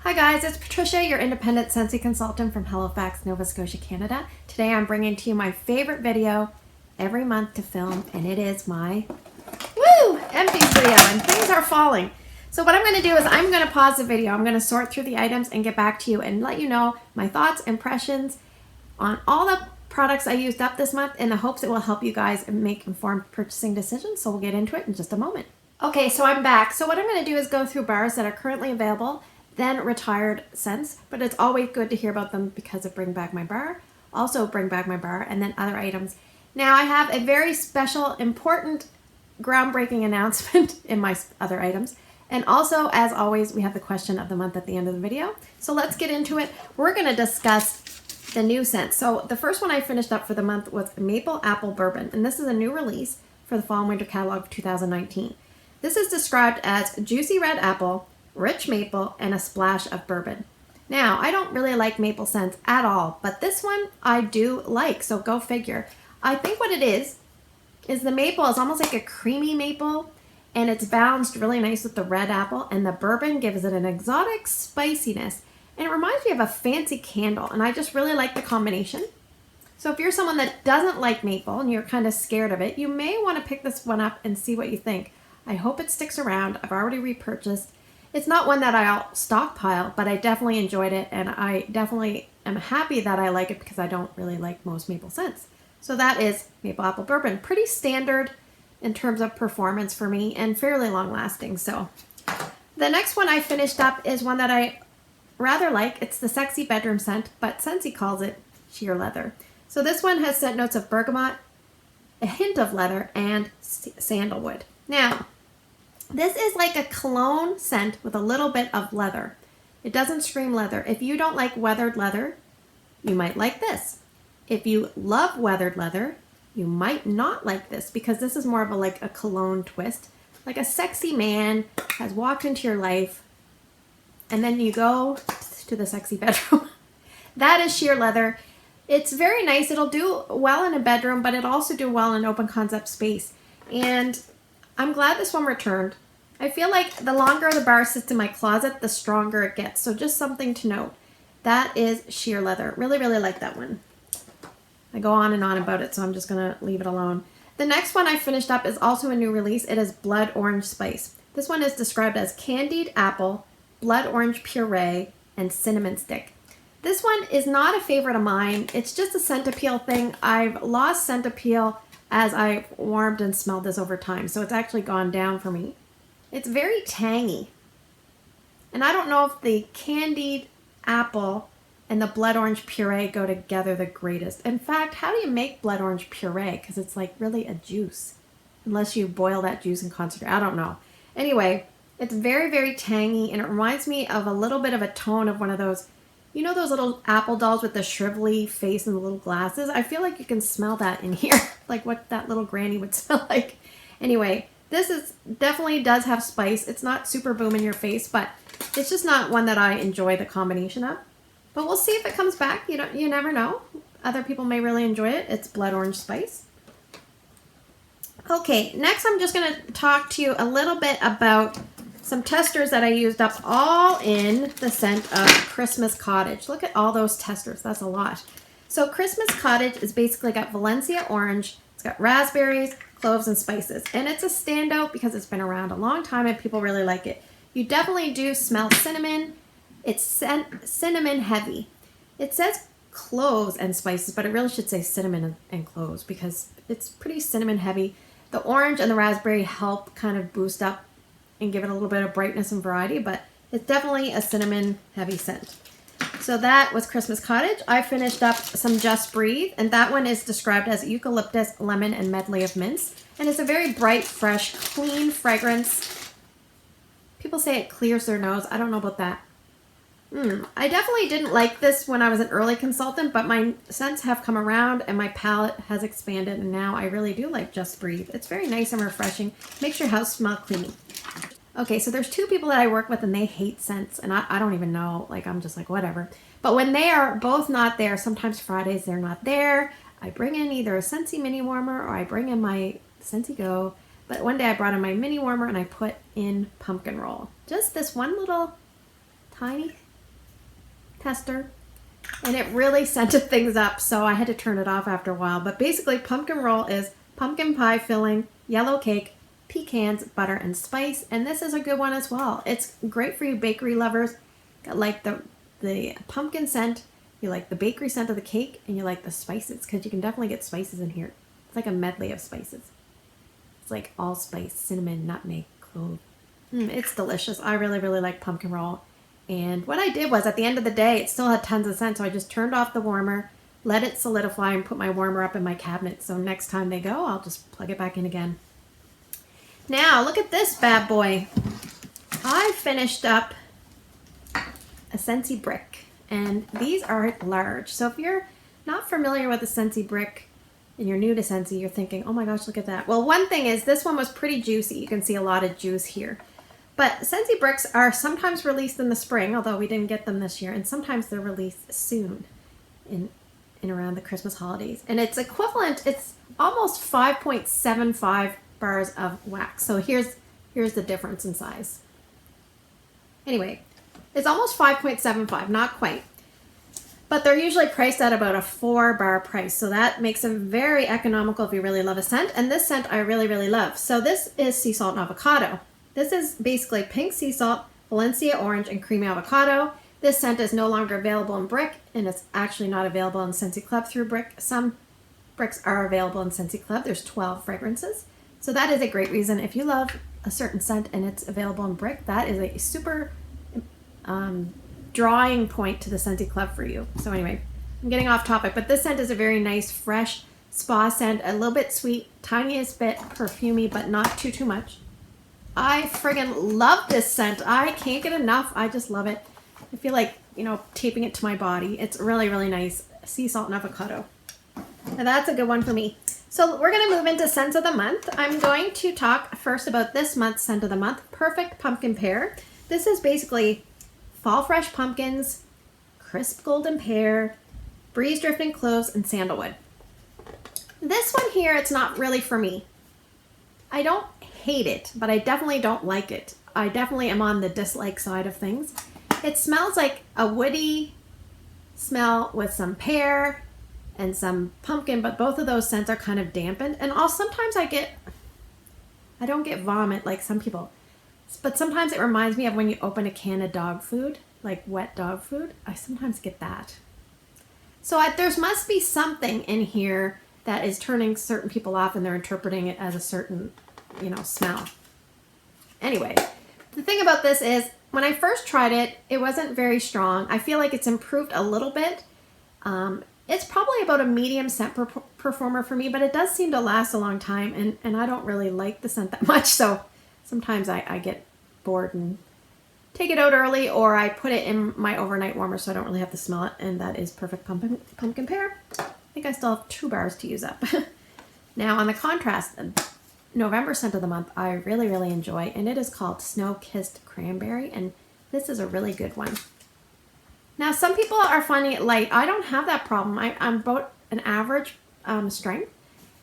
Hi guys, it's Patricia, your independent Scentsy consultant from Halifax, Nova Scotia, Canada. Today I'm bringing to you my favorite video every month to film, and it is my Empties video, and things are falling. So what I'm going to do is I'm going to pause the video. I'm going to sort through the items and get back to you and let you know my thoughts, impressions on all the products I used up this month in the hopes it will help you guys make informed purchasing decisions. So we'll get into it in just a moment. Okay, so I'm back. So what I'm going to do is go through bars that are currently available, then retired scents, but it's always good to hear about them because of Bring Back My Bar, also Bring Back My Bar, and then other items. Now I have a very special, important, groundbreaking announcement in my other items. And also, as always, we have the question of the month at the end of the video. So let's get into it. We're going to discuss the new scents. So the first one I finished up for the month was Maple Apple Bourbon, and this is a new release for the Fall and Winter catalog of 2019. This is described as juicy red apple, rich maple, and a splash of bourbon. Now, I don't really like maple scents at all, but this one I do like, so go figure. I think what it is the maple is almost like a creamy maple, and it's balanced really nice with the red apple, and the bourbon gives it an exotic spiciness, and it reminds me of a fancy candle, and I just really like the combination. So if you're someone that doesn't like maple and you're kind of scared of it, you may want to pick this one up and see what you think. I hope it sticks around. I've already repurchased. It's not one that I'll stockpile, but I definitely enjoyed it, and I definitely am happy that I like it because I don't really like most maple scents. So that is Maple Apple Bourbon. Pretty standard in terms of performance for me and fairly long lasting. So the next one I finished up is one that I rather like. It's the Sexy Bedroom scent, but Scentsy calls it sheer leather. So this one has scent notes of bergamot, a hint of leather, and sandalwood. Now, this is like a cologne scent with a little bit of leather. It doesn't scream leather. If you don't like weathered leather, you might like this. If you love weathered leather, you might not like this because this is more of a cologne twist. Like a sexy man has walked into your life and then you go to the sexy bedroom. That is sheer leather. It's very nice. It'll do well in a bedroom, but it'll also do well in an open concept space. And I'm glad this one returned. I feel like the longer the bar sits in my closet, the stronger it gets. So just something to note. That is sheer leather. Really, really like that one. I go on and on about it, so I'm just going to leave it alone. The next one I finished up is also a new release. It is Blood Orange Spice. This one is described as candied apple, blood orange puree, and cinnamon stick. This one is not a favorite of mine. It's just a scent appeal thing. I've lost scent appeal as I've warmed and smelled this over time, so it's actually gone down for me. It's very tangy. And I don't know if the candied apple and the blood orange puree go together the greatest. In fact, how do you make blood orange puree? Because it's like really a juice. Unless you boil that juice in concentrate. I don't know. Anyway, it's very, very tangy, and it reminds me of a little bit of a tone of one of those, you know, those little apple dolls with the shrivelly face and the little glasses? I feel like you can smell that in here. Like what that little granny would smell like. Anyway, this is definitely does have spice. It's not super boom in your face, but it's just not one that I enjoy the combination of. But we'll see if it comes back. You never know. Other people may really enjoy it. It's Blood Orange Spice. Okay, next I'm just going to talk to you a little bit about some testers that I used up, all in the scent of Christmas Cottage. Look at all those testers. That's a lot. So Christmas Cottage is basically got Valencia orange. It's got raspberries, cloves, and spices. And it's a standout because it's been around a long time and people really like it. You definitely do smell cinnamon. It's cinnamon heavy. It says cloves and spices, but it really should say cinnamon and cloves because it's pretty cinnamon heavy. The orange and the raspberry help kind of boost up and give it a little bit of brightness and variety, but it's definitely a cinnamon heavy scent. So that was Christmas Cottage. I finished up some Just Breathe, and that one is described as eucalyptus, lemon, and medley of mints. And it's a very bright, fresh, clean fragrance. People say it clears their nose. I don't know about that. I definitely didn't like this when I was an early consultant, but my scents have come around and my palette has expanded, and now I really do like Just Breathe. It's very nice and refreshing. Makes your house smell clean. Okay, so there's two people that I work with and they hate scents, and I don't even know. Like, I'm just like, whatever. But when they are both not there, sometimes Fridays they're not there, I bring in either a Scentsy mini warmer or I bring in my Scentsy Go. But one day I brought in my mini warmer and I put in pumpkin roll. Just this one little tiny tester, and it really scented things up, so I had to turn it off after a while. But basically, pumpkin roll is pumpkin pie filling, yellow cake, pecans, butter, and spice, and this is a good one as well. It's great for you bakery lovers. Got like the pumpkin scent, you like the bakery scent of the cake, and you like the spices, because you can definitely get spices in here. It's like a medley of spices. It's like allspice, cinnamon, nutmeg, clove. It's delicious. I really, really like pumpkin roll. And what I did was, at the end of the day, it still had tons of scent, so I just turned off the warmer, let it solidify, and put my warmer up in my cabinet. So next time they go, I'll just plug it back in again. Now, look at this bad boy. I finished up a Scentsy brick, and these are large. So if you're not familiar with the Scentsy brick and you're new to Scentsy, you're thinking, oh my gosh, look at that. Well, one thing is this one was pretty juicy. You can see a lot of juice here. But Scentsy bricks are sometimes released in the spring, although we didn't get them this year, and sometimes they're released soon in around the Christmas holidays. And it's equivalent, it's almost 5.75 bars of wax. So here's the difference in size. Anyway, it's almost 5.75, not quite. But they're usually priced at about a 4-bar price. So that makes them very economical if you really love a scent. And this scent I really, really love. So this is sea salt and avocado. This is basically pink sea salt, Valencia orange, and creamy avocado. This scent is no longer available in brick, and it's actually not available in Scentsy Club through brick. Some bricks are available in Scentsy Club. There's 12 fragrances. So that is a great reason. If you love a certain scent and it's available in brick, that is a super drawing point to the Scentsy Club for you. So anyway, I'm getting off topic, but this scent is a very nice, fresh spa scent, a little bit sweet, tiniest bit perfumey, but not too much. I friggin' love this scent. I can't get enough. I just love it. I feel like, taping it to my body. It's really, really nice. Sea salt and avocado. Now that's a good one for me. So we're going to move into scents of the month. I'm going to talk first about this month's scent of the month, Perfect Pumpkin Pear. This is basically fall fresh pumpkins, crisp golden pear, breeze drifting cloves, and sandalwood. This one here, it's not really for me. I don't hate it, but I definitely don't like it. I definitely am on the dislike side of things. It smells like a woody smell with some pear and some pumpkin, but both of those scents are kind of dampened. And also sometimes I don't get vomit like some people, but sometimes it reminds me of when you open a can of dog food, like wet dog food. I sometimes get that. So there must be something in here that is turning certain people off, and they're interpreting it as a certain smell. Anyway, the thing about this is when I first tried it, it wasn't very strong. I feel like it's improved a little bit. It's probably about a medium scent performer for me, but it does seem to last a long time, and I don't really like the scent that much, so sometimes I get bored and take it out early, or I put it in my overnight warmer so I don't really have to smell it, and that is Perfect Pumpkin Pear. I think I still have 2 bars to use up. Now on the contrast, November scent of the month I really, really enjoy, and it is called snow-kissed cranberry, and this is a really good one. Now some people are finding it light. I don't have that problem. I'm about an average strength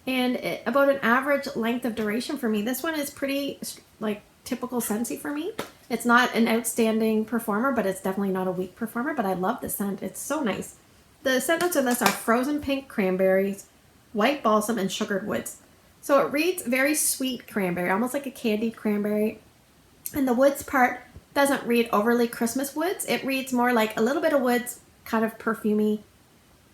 and about an average length of duration for me. This one is pretty like typical Scentsy for me. It's not an outstanding performer, but it's definitely not a weak performer, but I love the scent. It's so nice. The scent notes in this are frozen pink cranberries, white balsam, and sugared woods. So it reads very sweet cranberry, almost like a candied cranberry. And the woods part doesn't read overly Christmas woods. It reads more like a little bit of woods, kind of perfumey,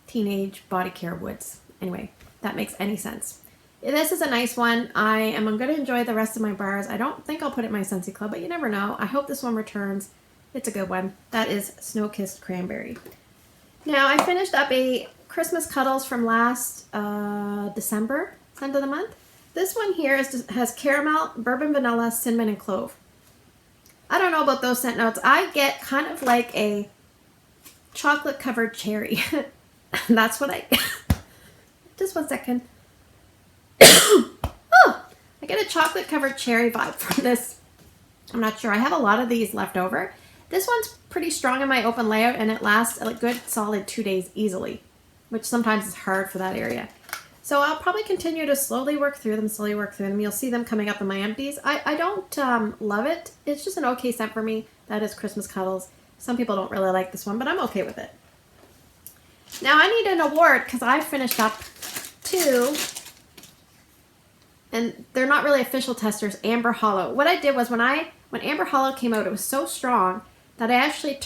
teenage body care woods. Anyway, that makes any sense. This is a nice one. I am going to enjoy the rest of my bars. I don't think I'll put it in my Scentsy Club, but you never know. I hope this one returns. It's a good one. That is Snow-Kissed Cranberry. Now, I finished up a Christmas Cuddles from last December, scent of the month. This one here has caramel, bourbon vanilla, cinnamon, and clove. I don't know about those scent notes. I get kind of like a chocolate-covered cherry. That's what I... Just one second. Oh, I get a chocolate-covered cherry vibe from this. I'm not sure. I have a lot of these left over. This one's pretty strong in my open layout, and it lasts a good solid 2 days easily, which sometimes is hard for that area. So I'll probably continue to slowly work through them, You'll see them coming up in my empties. I don't love it. It's just an okay scent for me. That is Christmas Cuddles. Some people don't really like this one, but I'm okay with it. Now I need an award because I finished up 2, and they're not really official testers, Amber Hollow. What I did was when Amber Hollow came out, it was so strong that I actually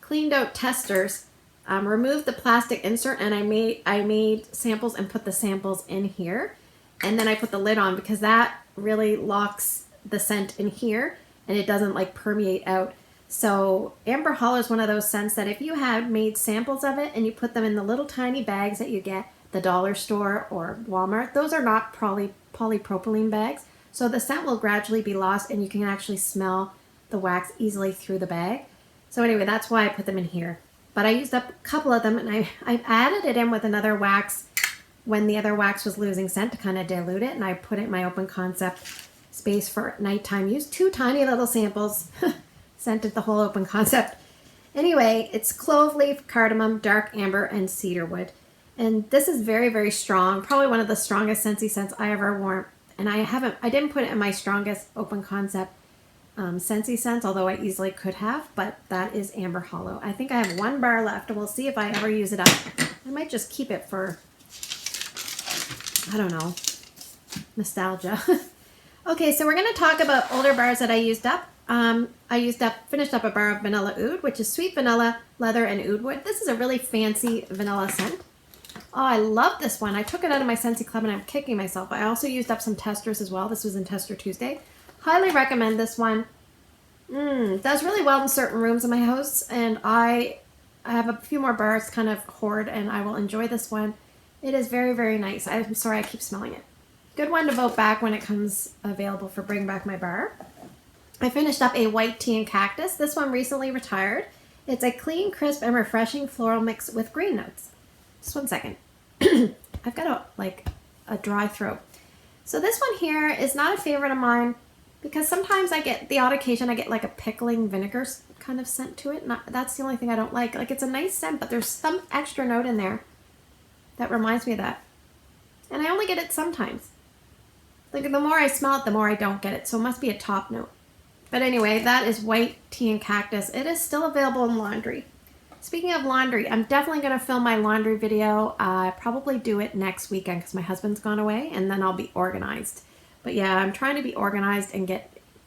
cleaned out testers, removed the plastic insert, and I made samples and put the samples in here. And then I put the lid on because that really locks the scent in here and it doesn't like permeate out. So Amber Hollow is one of those scents that if you had made samples of it and you put them in the little tiny bags that you get the dollar store or Walmart, those are not polypropylene bags. So the scent will gradually be lost and you can actually smell the wax easily through the bag. So anyway, that's why I put them in here. But I used up a couple of them and I added it in with another wax when the other wax was losing scent to kind of dilute it, and I put it in my open concept space for nighttime use. 2 tiny little samples scented the whole open concept. Anyway, it's clove leaf, cardamom, dark amber, and cedarwood. And this is very, very strong. Probably one of the strongest Scentsy scents I ever wore. And I didn't put it in my strongest open concept Scentsy scents, although I easily could have, but that is Amber Hollow. I think I have 1 bar left, and we'll see if I ever use it up. I might just keep it for, I don't know, nostalgia. Okay, so we're going to talk about older bars that I used up. Finished up a bar of vanilla oud, which is sweet vanilla, leather, and oud wood. This is a really fancy vanilla scent. Oh, I love this one. I took it out of my Scentsy Club and I'm kicking myself. I also used up some testers as well. This was in Tester Tuesday. Highly recommend this one. Does really well in certain rooms in my house, and I have a few more bars kind of hoard, and I will enjoy this one. It is very, very nice. I'm sorry I keep smelling it. Good one to vote back when it comes available for Bring Back My Bar. I finished up a white tea and cactus. This one recently retired. It's a clean, crisp, and refreshing floral mix with green notes. Just 1 second. I've got a dry throat. So this one here is not a favorite of mine because sometimes I get the odd occasion I get like a pickling vinegar kind of scent to it. And that's the only thing I don't like. Like, it's a nice scent, but there's some extra note in there that reminds me of that. And I only get it sometimes. Like, the more I smell it, the more I don't get it. So it must be a top note. But anyway, that is white tea and cactus. It is still available in laundry. Speaking of laundry, I'm definitely going to film my laundry video. Probably do it next weekend because my husband's gone away, and then I'll be organized. But yeah, I'm trying to be organized and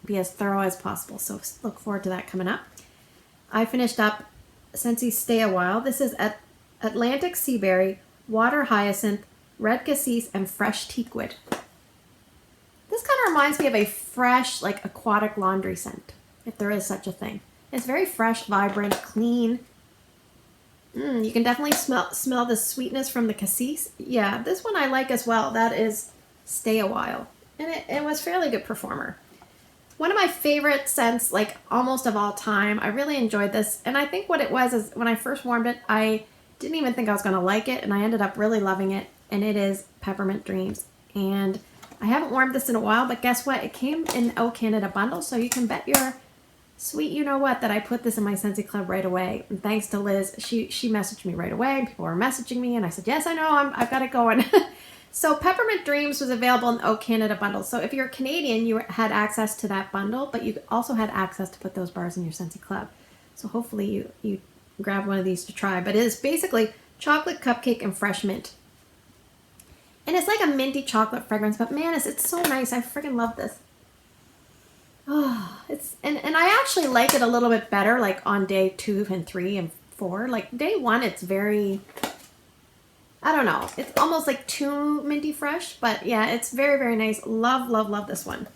be as thorough as possible. So look forward to that coming up. I finished up Scentsy Stay a While. This is Atlantic Sea Berry, Water Hyacinth, Red Cassis, and Fresh Teakwood. This kind of reminds me of a fresh, like, aquatic laundry scent, if there is such a thing. It's very fresh, vibrant, clean. You can definitely smell the sweetness from the cassis. Yeah, this one I like as well. That is Stay a While. And it was a fairly good performer. One of my favorite scents, like, almost of all time. I really enjoyed this. And I think what it was is when I first warmed it, I didn't even think I was going to like it. And I ended up really loving it. And it is Peppermint Dreams. And I haven't warmed this in a while, but guess what? It came in O Canada bundle, so you can bet your sweet you-know-what that I put this in my Scentsy Club right away. And thanks to Liz, she messaged me right away, and people were messaging me, and I said, yes, I know, I've got it going. So Peppermint Dreams was available in O Canada bundle. So if you're Canadian, you had access to that bundle, but you also had access to put those bars in your Scentsy Club. So hopefully you grab one of these to try. But it is basically chocolate cupcake and fresh mint. And it's like a minty chocolate fragrance, but man, it's so nice. I freaking love this. Oh, and I actually like it a little bit better, like on day 2 and 3 and 4. Like day 1, it's very, I don't know. It's almost like too minty fresh, but yeah, it's very, very nice. Love, love, love this one.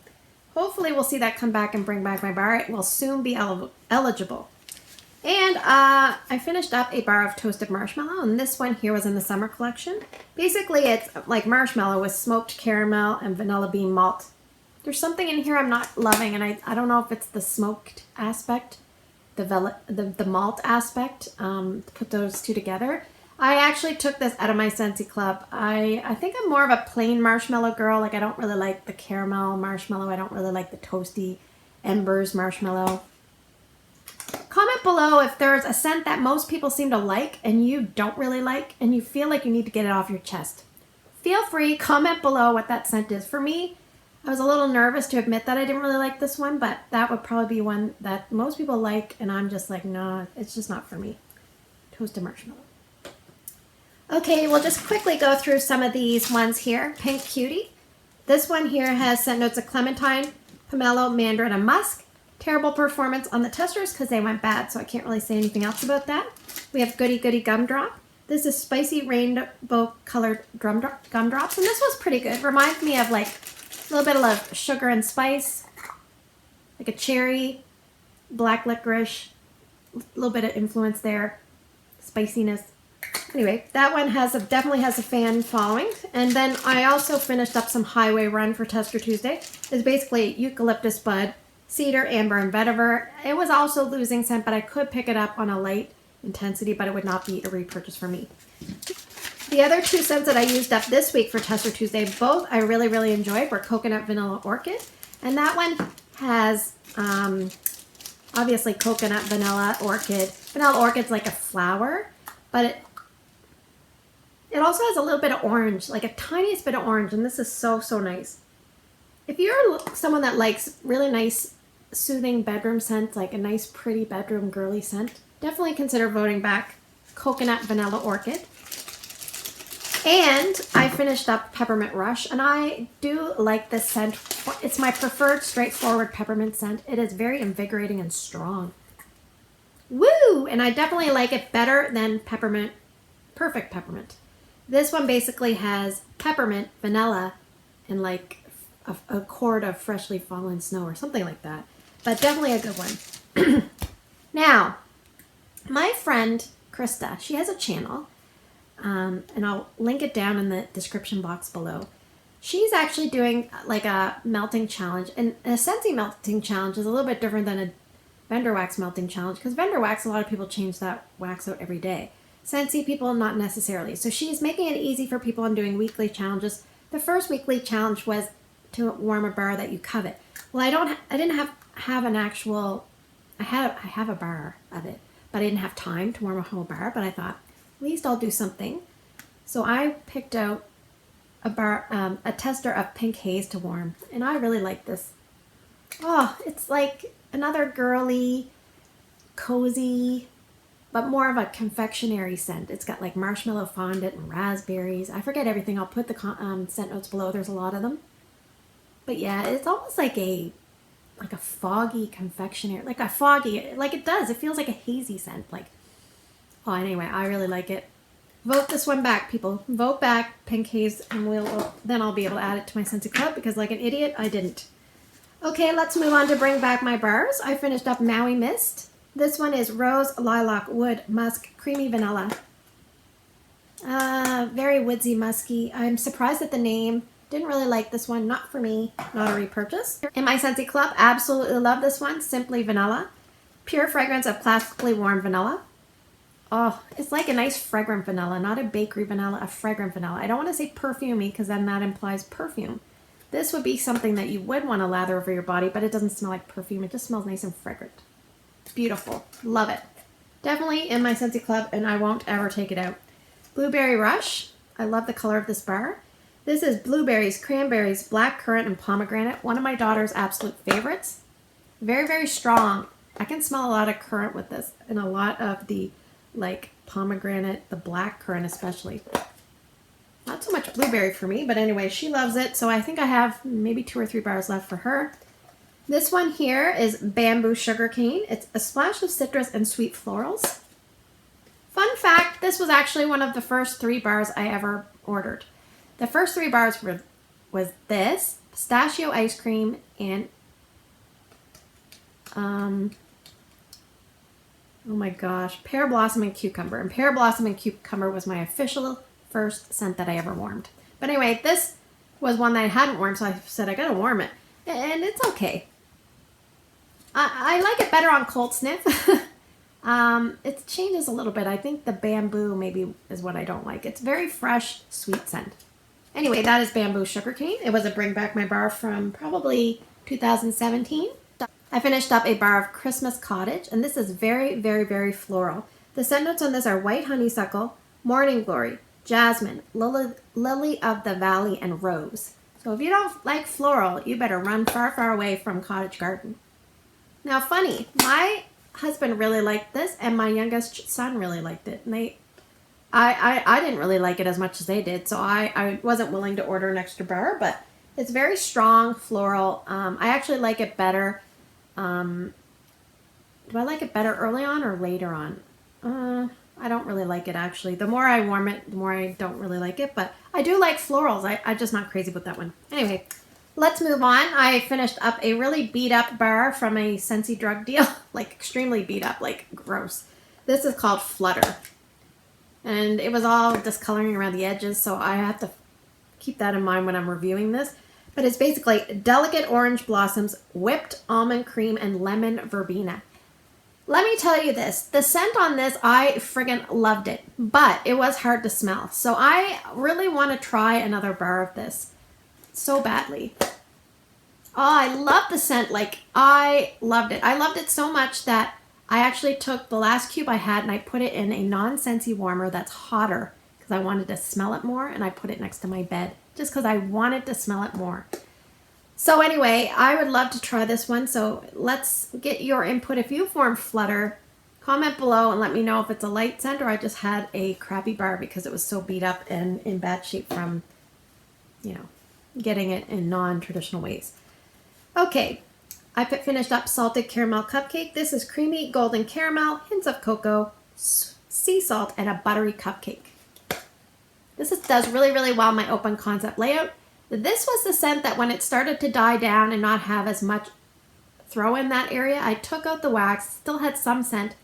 Hopefully we'll see that come back and Bring Back My Bar. It will soon be eligible. And I finished up a bar of toasted marshmallow, and this one here was in the summer collection. Basically, it's like marshmallow with smoked caramel and vanilla bean malt. There's something in here I'm not loving, and I don't know if it's the smoked aspect, the malt aspect, to put those two together. I actually took this out of my Scentsy Club. I think I'm more of a plain marshmallow girl. Like, I don't really like the caramel marshmallow. I don't really like the toasty embers marshmallow. Comment below if there's a scent that most people seem to like and you don't really like and you feel like you need to get it off your chest. Feel free, comment below what that scent is. For me, I was a little nervous to admit that I didn't really like this one, but that would probably be one that most people like, and I'm just like, no, it's just not for me. Toasted marshmallow. Okay, we'll just quickly go through some of these ones here. Pink Cutie. This one here has scent notes of clementine, pomelo, mandarin, and musk. Terrible performance on the testers because they went bad, so I can't really say anything else about that. We have Goody Goody Gumdrop. This is spicy rainbow colored gumdrops, and this was pretty good. Reminds me of like a little bit of sugar and spice, like a cherry, black licorice, a little bit of influence there, spiciness. Anyway, that one definitely has a fan following. And then I also finished up some Highway Run for Tester Tuesday. It's basically eucalyptus bud, cedar, amber, and vetiver. It was also losing scent, but I could pick it up on a light intensity, but it would not be a repurchase for me. The other two scents that I used up this week for Tester Tuesday, both I really, really enjoyed, were Coconut Vanilla Orchid. And that one has, obviously, Coconut Vanilla Orchid. Vanilla Orchid's like a flower, but it also has a little bit of orange, like a tiniest bit of orange, and this is so, so nice. If you're someone that likes really nice, soothing bedroom scents, like a nice, pretty bedroom girly scent, definitely consider voting back Coconut Vanilla Orchid. And I finished up Peppermint Rush, and I do like this scent. It's my preferred straightforward peppermint scent. It is very invigorating and strong. Woo! And I definitely like it better than Peppermint, Perfect Peppermint. This one basically has peppermint, vanilla, and like a quart of freshly fallen snow or something like that. But definitely a good one. Now, my friend Krista, she has a channel, and I'll link it down in the description box below. She's actually doing like a melting challenge, and a Scentsy melting challenge is a little bit different than a vendor wax melting challenge, because vendor wax, a lot of people change that wax out every day. Scentsy people, not necessarily. So she's making it easy for people and doing weekly challenges. The first weekly challenge was to warm a bar that you covet. Well, I didn't have an actual, I have a bar of it, but I didn't have time to warm a whole bar, but I thought, at least I'll do something. So I picked out a tester of Pink Haze to warm, and I really like this. Oh, it's like another girly, cozy, but more of a confectionery scent. It's got like marshmallow fondant and raspberries. I forget everything. I'll put the scent notes below. There's a lot of them. But yeah, it's almost like a foggy confectionery, like it does. It feels like a hazy scent. Oh, anyway, I really like it. Vote this one back, people. Vote back Pink Haze, and then I'll be able to add it to my Scentsy Club, because like an idiot, I didn't. Okay, let's move on to bring back my bars. I finished up Maui Mist. This one is Rose, Lilac, Wood, Musk, Creamy Vanilla. Very woodsy, musky. I'm surprised at the name. Didn't really like this one. Not for me. Not a repurchase. In my Scentsy Club, absolutely love this one. Simply Vanilla. Pure fragrance of classically warm vanilla. Oh, it's like a nice fragrant vanilla, not a bakery vanilla, a fragrant vanilla. I don't want to say perfumey, because then that implies perfume. This would be something that you would want to lather over your body, but it doesn't smell like perfume. It just smells nice and fragrant. Beautiful. Love it. Definitely in my Scentsy Club, and I won't ever take it out. Blueberry Rush. I love the color of this bar. This is blueberries, cranberries, black currant, and pomegranate. One of my daughter's absolute favorites. Very, very strong. I can smell a lot of currant with this, and a lot of the like pomegranate, the black currant especially. Not so much blueberry for me, but anyway, she loves it. So I think I have maybe 2 or 3 bars left for her. This one here is Bamboo Sugarcane. It's a splash of citrus and sweet florals. Fun fact, this was actually one of the first 3 bars I ever ordered. The first 3 bars was this, pistachio ice cream, and oh my gosh, pear blossom and cucumber. And pear blossom and cucumber was my official first scent that I ever warmed. But anyway, this was one that I hadn't warmed, so I said I gotta warm it. And it's okay. I like it better on cold sniff. It changes a little bit. I think the bamboo maybe is what I don't like. It's very fresh, sweet scent. Anyway, that is Bamboo Sugarcane. It was a bring back my bar from probably 2017. I finished up a bar of Christmas Cottage, and this is very, very, very floral. The scent notes on this are white honeysuckle, morning glory, jasmine, lily of the valley, and rose. So if you don't like floral, you better run far, far away from Cottage Garden. Now, funny, my husband really liked this, and my youngest son really liked it. And I didn't really like it as much as they did, so I wasn't willing to order an extra bar, but it's very strong floral. I actually like it better. Do I like it better early on or later on? I don't really like it, actually. The more I warm it, the more I don't really like it, but I do like florals. I'm just not crazy with that one. Anyway, let's move on. I finished up a really beat up bar from a Scentsy drug deal, like extremely beat up, like gross. This is called Flutter. And it was all discoloring around the edges, so I have to keep that in mind when I'm reviewing this. But it's basically delicate orange blossoms, whipped almond cream, and lemon verbena. Let me tell you this, the scent on this, I friggin' loved it, but it was hard to smell. So I really want to try another bar of this so badly. Oh, I love the scent, like I loved it. I loved it so much that I actually took the last cube I had and I put it in a non-Scentsy warmer that's hotter because I wanted to smell it more, and I put it next to my bed just because I wanted to smell it more. So anyway, I would love to try this one. So let's get your input. If you formed Flutter, comment below and let me know if it's a light scent or I just had a crappy bar because it was so beat up and in bad shape from, you know, getting it in non-traditional ways. Okay, I finished up salted caramel cupcake. This is creamy golden caramel, hints of cocoa, sea salt, and a buttery cupcake. This does really, really well in my open concept layout. This was the scent that when it started to die down and not have as much throw in that area, I took out the wax, still had some scent,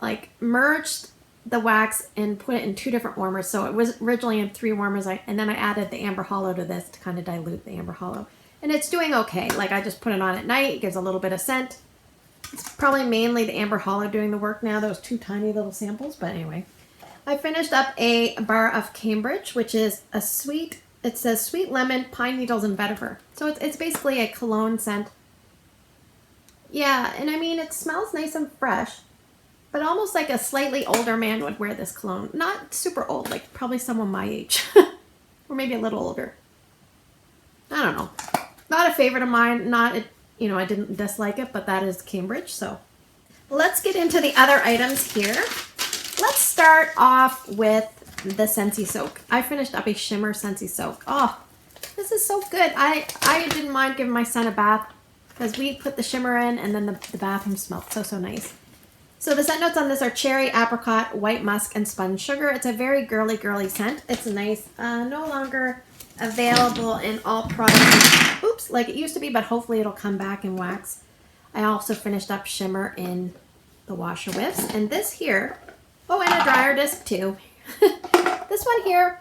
like merged the wax and put it in 2 different warmers. So it was originally in 3 warmers, and then I added the Amber Hollow to this to kind of dilute the Amber Hollow. And it's doing okay. Like I just put it on at night, it gives a little bit of scent. It's probably mainly the Amber Hollow doing the work now, those 2 tiny little samples, but anyway. I finished up a bar of Cambridge, which is a sweet, it says sweet lemon, pine needles, and vetiver. So it's basically a cologne scent. Yeah, and I mean, it smells nice and fresh, but almost like a slightly older man would wear this cologne. Not super old, like probably someone my age, or maybe a little older. I don't know. Not a favorite of mine, not, you know, I didn't dislike it, but that is Cambridge, so. Let's get into the other items here. Let's start off with the Scentsy soak. I finished up a shimmer Scentsy soak. Oh, this is so good. I didn't mind giving my son a bath because we put the shimmer in and then the bathroom smelled so nice. So the scent notes on this are cherry, apricot, white musk, and spun sugar. It's a very girly scent. It's nice. No longer available in all products. Oops, like it used to be, but hopefully it'll come back in wax. I also finished up shimmer in the washer whiffs. And this here, oh, and a dryer disc too. This one here,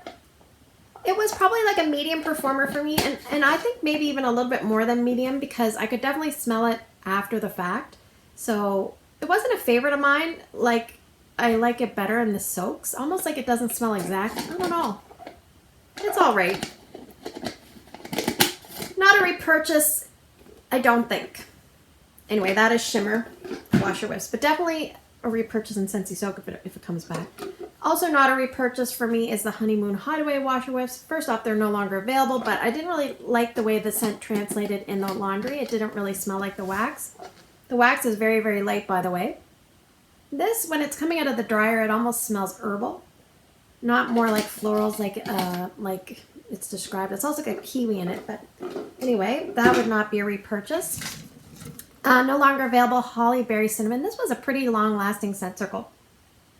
it was probably like a medium performer for me, and I think maybe even a little bit more than medium because I could definitely smell it after the fact. So it wasn't a favorite of mine. Like I like it better in the soaks, almost like it doesn't smell exact. I don't know. It's all right. Not a repurchase, I don't think. Anyway, that is shimmer washer whiffs, but definitely a repurchase in Scentsy soak if it comes back. Also not a repurchase for me is the Honeymoon Hideaway washer whiffs. First off, they're no longer available, but I didn't really like the way the scent translated in the laundry. It didn't really smell like the wax. The wax is very, very light, by the way. This, when it's coming out of the dryer, it almost smells herbal. Not more like florals like it's described. It's also got kiwi in it, but anyway, that would not be a repurchase. No longer available, Holly Berry Cinnamon. This was a pretty long-lasting scent circle.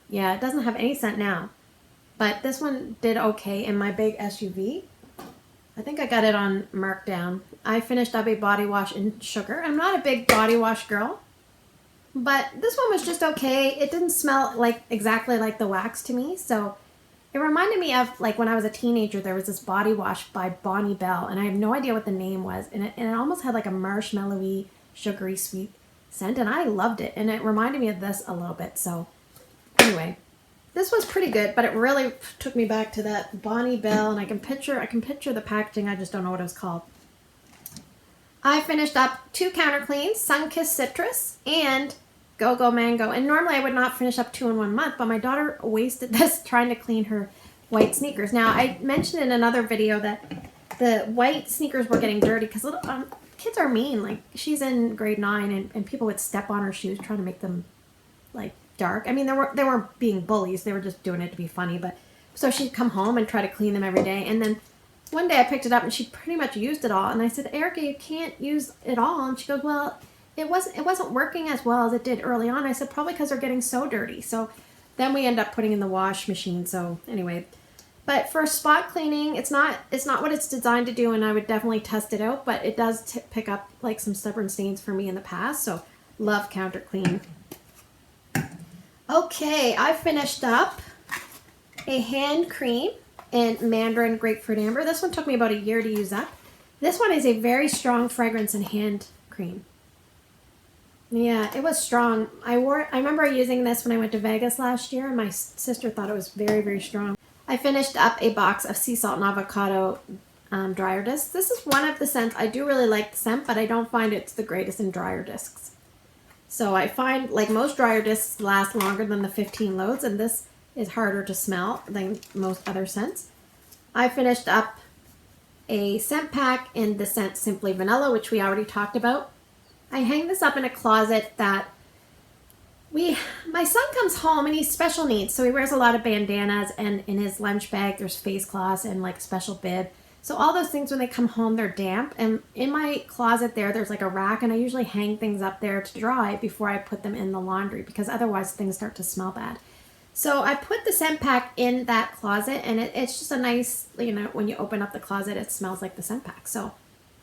Yeah, it doesn't have any scent now, but this one did okay in my big SUV. I think I got it on markdown. I finished up a body wash in sugar. I'm not a big body wash girl, but this one was just okay. It didn't smell like exactly like the wax to me, so it reminded me of like when I was a teenager, there was this body wash by Bonnie Bell, and I have no idea what the name was, and it almost had like a marshmallowy, sugary, sweet scent, and I loved it, and it reminded me of this a little bit, so anyway, this was pretty good, but it really took me back to that Bonnie Bell, and I can picture the packaging. I just don't know what it was called. I finished up 2 counter cleans, SunKissed Citrus and Go Go Mango. And normally I would not finish up 2 in 1 month, but my daughter wasted this trying to clean her white sneakers. Now, I mentioned in another video that the white sneakers were getting dirty because kids are mean. Like, she's in grade 9 and people would step on her shoes trying to make them like dark. I mean, they weren't being bullies. They were just doing it to be funny. But so she'd come home and try to clean them every day. And then one day I picked it up and she pretty much used it all. And I said, Erica, you can't use it all. And she goes, well, it wasn't working as well as it did early on. I said, probably because they're getting so dirty. So then we end up putting in the wash machine. So anyway, but for spot cleaning, it's not what it's designed to do. And I would definitely test it out. But it does pick up like some stubborn stains for me in the past. So love counter clean. Okay, I finished up a hand cream in Mandarin Grapefruit Amber. This one took me about a year to use up. This one is a very strong fragrance and hand cream. Yeah, it was strong. I remember using this when I went to Vegas last year, and my sister thought it was very, very strong. I finished up a box of sea salt and avocado dryer discs. This is one of the scents. I do really like the scent, but I don't find it's the greatest in dryer discs. So I find like most dryer discs last longer than the 15 loads, and this is harder to smell than most other scents. I finished up a scent pack in the scent Simply Vanilla, which we already talked about. I hang this up in a closet that my son comes home and he's special needs, so he wears a lot of bandanas, and in his lunch bag there's face cloths and like a special bib. So all those things, when they come home, they're damp. And in my closet there's like a rack, and I usually hang things up there to dry before I put them in the laundry, because otherwise things start to smell bad. So I put the scent pack in that closet, and it's just a nice, you know, when you open up the closet, it smells like the scent pack. So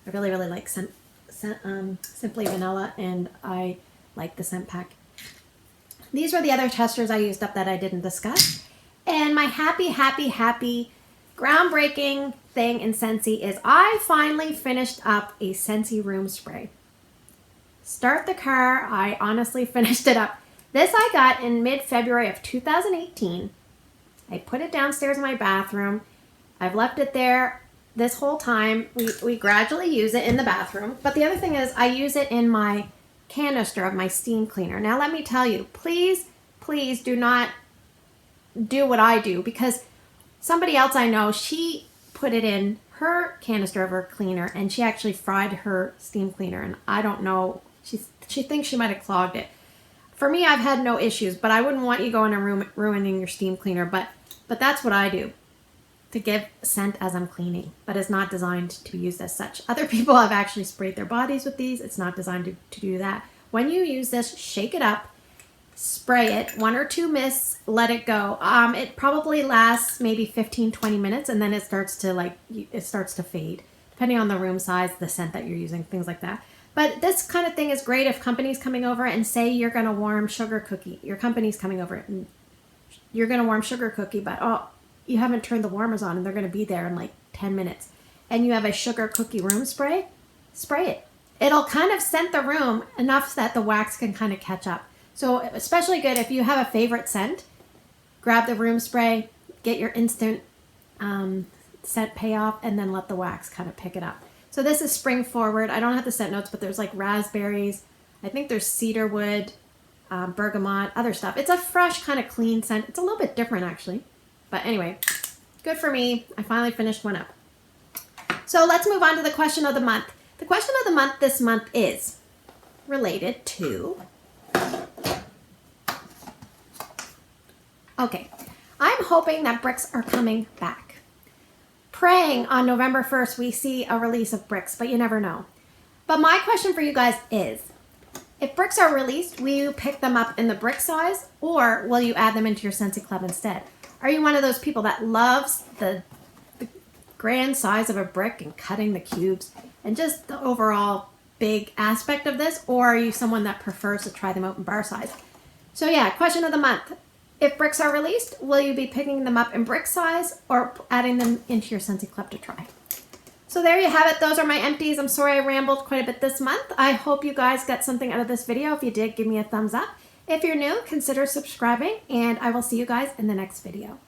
I really, really like Simply Vanilla, and I like the scent pack. These were the other testers I used up that I didn't discuss. And my happy, groundbreaking thing in Scentsy is I finally finished up a Scentsy room spray. Start the car, I honestly finished it up. This I got in mid-February of 2018. I put it downstairs in my bathroom. I've left it there this whole time. We gradually use it in the bathroom. But the other thing is I use it in my canister of my steam cleaner. Now let me tell you, please do not do what I do, because somebody else I know, she put it in her canister of her cleaner and she actually fried her steam cleaner, and I don't know, she thinks she might have clogged it. For me, I've had no issues, but I wouldn't want you going and ruining your steam cleaner, but that's what I do to give scent as I'm cleaning, but it's not designed to be used as such. Other people have actually sprayed their bodies with these. It's not designed to do that. When you use this, shake it up, spray it, 1 or 2 mists, let it go. It probably lasts maybe 15-20 minutes, and then it starts to fade, depending on the room size, the scent that you're using, things like that. But this kind of thing is great if company's coming over and say you're going to warm sugar cookie. Your company's coming over and you're going to warm sugar cookie, but you haven't turned the warmers on and they're going to be there in like 10 minutes. And you have a sugar cookie room spray, spray it. It'll kind of scent the room enough that the wax can kind of catch up. So especially good if you have a favorite scent, grab the room spray, get your instant scent payoff, and then let the wax kind of pick it up. So this is spring forward. I don't have the scent notes, but there's like raspberries. I think there's cedarwood, bergamot, other stuff. It's a fresh kind of clean scent. It's a little bit different actually. But anyway, good for me. I finally finished one up. So let's move on to the question of the month. The question of the month this month is related to... Okay, I'm hoping that bricks are coming back. Praying on November 1st we see a release of bricks, but you never know. But my question for you guys is, if bricks are released, will you pick them up in the brick size, or will you add them into your Scentsy Club instead? Are you one of those people that loves the grand size of a brick and cutting the cubes and just the overall big aspect of this, or are you someone that prefers to try them out in bar size? So yeah, question of the month. If bricks are released, will you be picking them up in brick size or adding them into your Scentsy Club to try? So there you have it. Those are my empties. I'm sorry I rambled quite a bit this month. I hope you guys got something out of this video. If you did, give me a thumbs up. If you're new, consider subscribing, and I will see you guys in the next video.